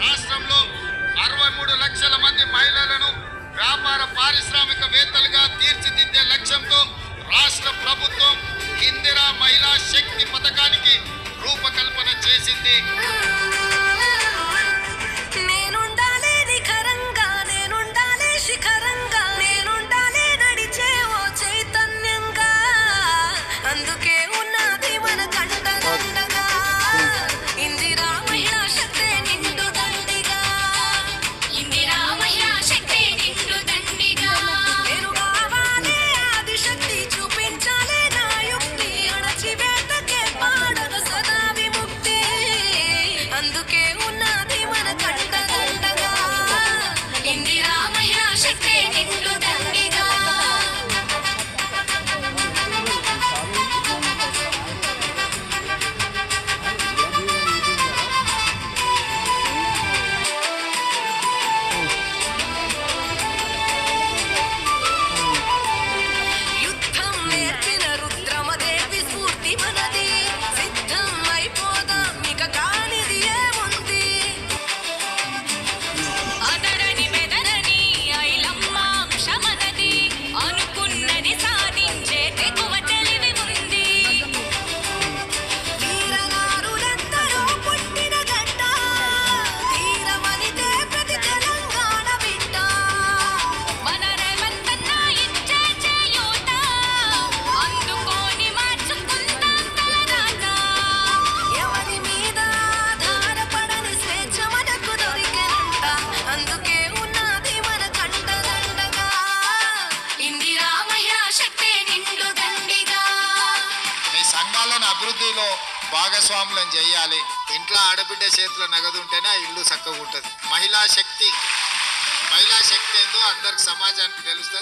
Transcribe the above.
రాష్ట్రంలో 63 లక్షల మంది మహిళలను వ్యాపార పారిశ్రామికవేత్తలుగా తీర్చిదిద్దే లక్ష్యంతో రాష్ట్ర ప్రభుత్వం ఇందిరా మహిళా శక్తి పథకానికి రూపకల్పన చేసింది. అభివృద్ధిలో భాగస్వాములను చేయాలి. ఇంట్లో ఆడబిడ్డ చేతిలో నగదు ఉంటేనే ఆ ఇల్లు చక్కగా ఉంటుంది. మహిళా శక్తి ఏందో అందరికి సమాజానికి తెలుస్తుంది.